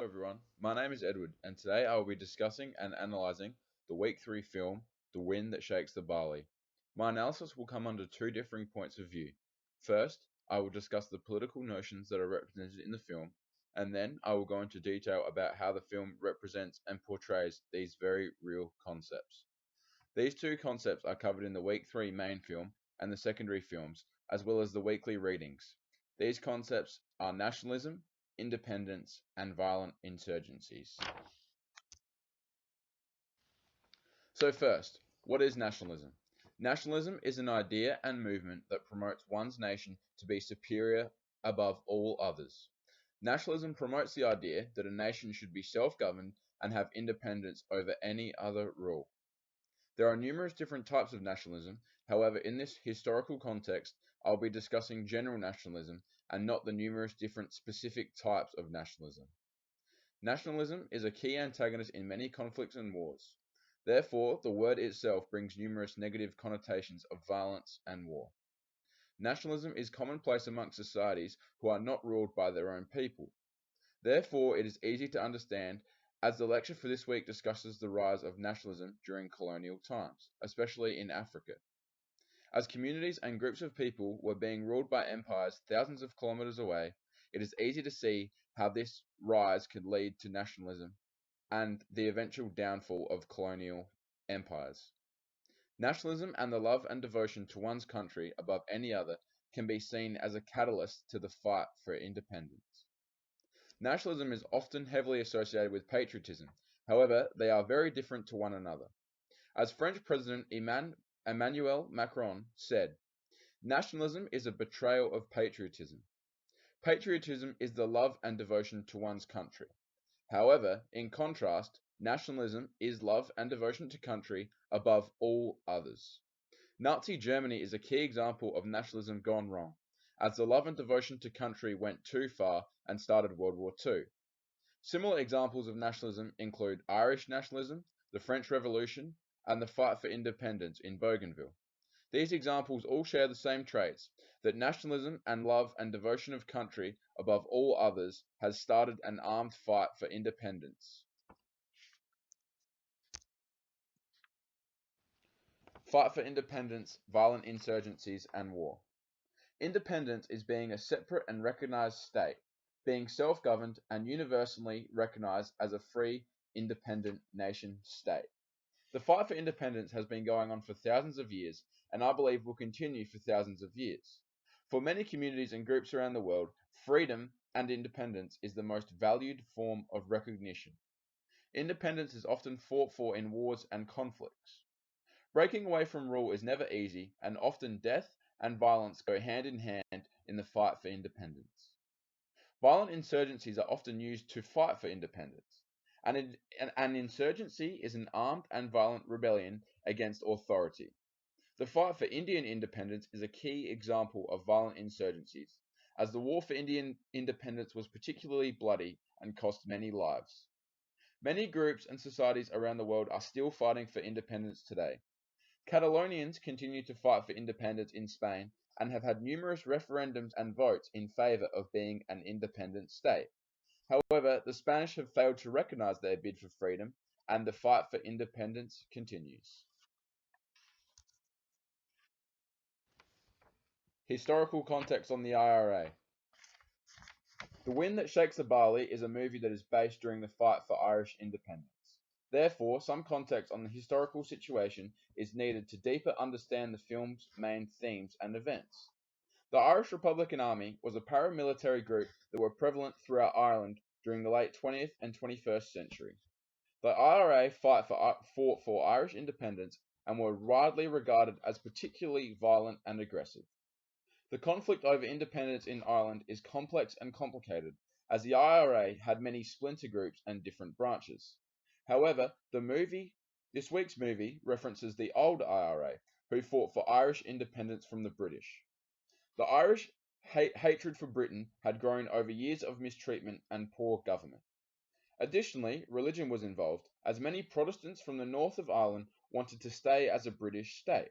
Everyone, my name is Edward, and today I will be discussing and analysing the Week 3 film, The Wind That Shakes the Barley. My analysis will come under two differing points of view. First, I will discuss the political notions that are represented in the film, and then I will go into detail about how the film represents and portrays these very real concepts. These two concepts are covered in the Week 3 main film and the secondary films, as well as the weekly readings. These concepts are nationalism, independence, and violent insurgencies. So, first, what is nationalism? Nationalism is an idea and movement that promotes one's nation to be superior above all others. Nationalism promotes the idea that a nation should be self governed and have independence over any other rule. There are numerous different types of nationalism. However, in this historical context, I'll be discussing general nationalism and not the numerous different specific types of nationalism. Nationalism is a key antagonist in many conflicts and wars. Therefore, the word itself brings numerous negative connotations of violence and war. Nationalism is commonplace amongst societies who are not ruled by their own people. Therefore, it is easy to understand as the lecture for this week discusses the rise of nationalism during colonial times, especially in Africa. As communities and groups of people were being ruled by empires thousands of kilometers away, it is easy to see how this rise could lead to nationalism and the eventual downfall of colonial empires. Nationalism and the love and devotion to one's country above any other can be seen as a catalyst to the fight for independence. Nationalism is often heavily associated with patriotism. However, they are very different to one another. As French President Emmanuel Macron said, nationalism is a betrayal of patriotism. Patriotism is the love and devotion to one's country. However, in contrast, nationalism is love and devotion to country above all others. Nazi Germany is a key example of nationalism gone wrong, as the love and devotion to country went too far and started World War II. Similar examples of nationalism include Irish nationalism, the French Revolution, and the fight for independence in Bougainville. These examples all share the same traits, that nationalism and love and devotion of country above all others has started an armed fight for independence. Fight for independence, violent insurgencies, and war. Independence is being a separate and recognized state, being self-governed and universally recognized as a free, independent nation state. The fight for independence has been going on for thousands of years, and I believe will continue for thousands of years. For many communities and groups around the world, freedom and independence is the most valued form of recognition. Independence is often fought for in wars and conflicts. Breaking away from rule is never easy, and often death and violence go hand in hand in the fight for independence. Violent insurgencies are often used to fight for independence. An insurgency is an armed and violent rebellion against authority. The fight for Indian independence is a key example of violent insurgencies, as the war for Indian independence was particularly bloody and cost many lives. Many groups and societies around the world are still fighting for independence today. Catalonians continue to fight for independence in Spain and have had numerous referendums and votes in favour of being an independent state. However, the Spanish have failed to recognise their bid for freedom, and the fight for independence continues. Historical context on the IRA. The Wind That Shakes the Barley is a movie that is based during the fight for Irish independence. Therefore, some context on the historical situation is needed to deeper understand the film's main themes and events. The Irish Republican Army was a paramilitary group that were prevalent throughout Ireland during the late 20th and 21st century. The IRA fought for Irish independence and were widely regarded as particularly violent and aggressive. The conflict over independence in Ireland is complex and complicated, as the IRA had many splinter groups and different branches. However, this week's movie references the old IRA, who fought for Irish independence from the British. The Irish hatred for Britain had grown over years of mistreatment and poor government. Additionally, religion was involved, as many Protestants from the north of Ireland wanted to stay as a British state,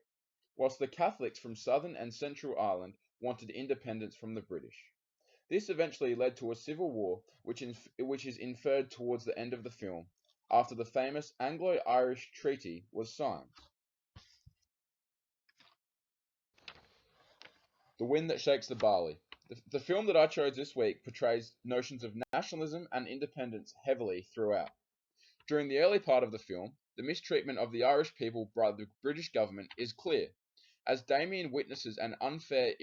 whilst the Catholics from southern and central Ireland wanted independence from the British. This eventually led to a civil war, which is inferred towards the end of the film, after the famous Anglo-Irish Treaty was signed. The Wind That Shakes the Barley. The film that I chose this week portrays notions of nationalism and independence heavily throughout. During the early part of the film, the mistreatment of the Irish people by the British government is clear, as Damien witnesses an unfair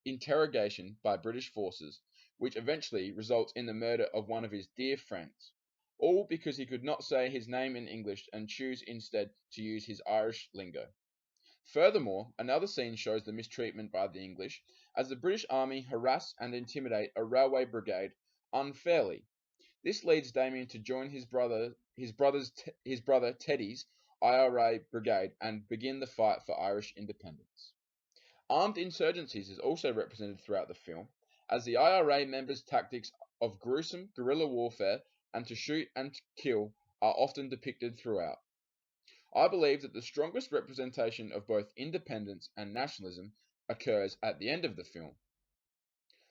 interrogation by British forces, which eventually results in the murder of one of his dear friends, all because he could not say his name in English and choose instead to use his Irish lingo. Furthermore, another scene shows the mistreatment by the English, as the British Army harass and intimidate a railway brigade unfairly. This leads Damien to join his brother Teddy's IRA brigade and begin the fight for Irish independence. Armed insurgencies is also represented throughout the film, as the IRA members' tactics of gruesome guerrilla warfare and to shoot and kill are often depicted throughout. I believe that the strongest representation of both independence and nationalism occurs at the end of the film.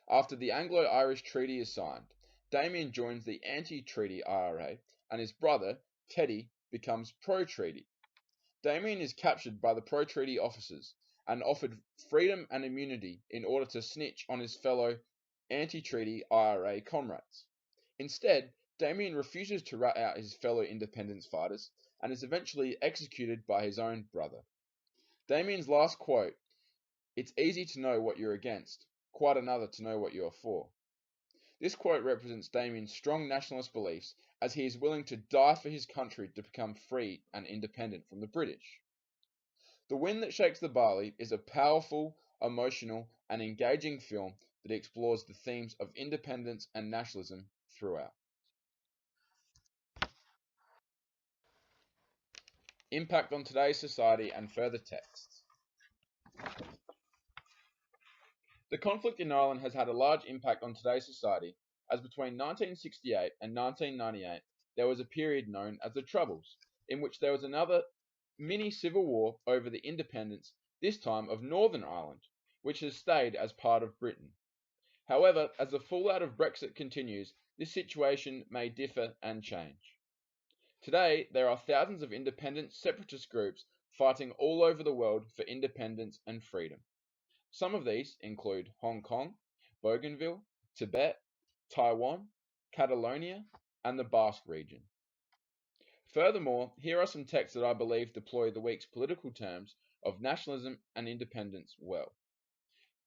After the Anglo-Irish Treaty is signed, Damien joins the anti-treaty IRA and his brother, Teddy, becomes pro-treaty. Damien is captured by the pro-treaty officers and offered freedom and immunity in order to snitch on his fellow anti-treaty IRA comrades. Instead, Damien refuses to rat out his fellow independence fighters and is eventually executed by his own brother. Damien's last quote, "It's easy to know what you're against, quite another to know what you're for." This quote represents Damien's strong nationalist beliefs, as he is willing to die for his country to become free and independent from the British. The Wind That Shakes the Barley is a powerful, emotional, and engaging film that explores the themes of independence and nationalism throughout. Impact on today's society and further texts. The conflict in Ireland has had a large impact on today's society, as between 1968 and 1998 there was a period known as the Troubles, in which there was another mini civil war over the independence, this time of Northern Ireland, which has stayed as part of Britain. However, as the fallout of Brexit continues, this situation may differ and change. Today, there are thousands of independent separatist groups fighting all over the world for independence and freedom. Some of these include Hong Kong, Bougainville, Tibet, Taiwan, Catalonia, and the Basque region. Furthermore, here are some texts that I believe deploy the week's political terms of nationalism and independence well.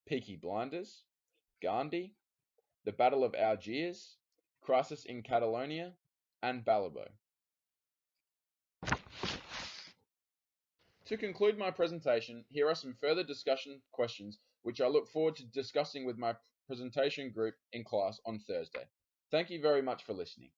Peaky Blinders, Gandhi, the Battle of Algiers, Crisis in Catalonia, and Balibo. To conclude my presentation, here are some further discussion questions which I look forward to discussing with my presentation group in class on Thursday. Thank you very much for listening.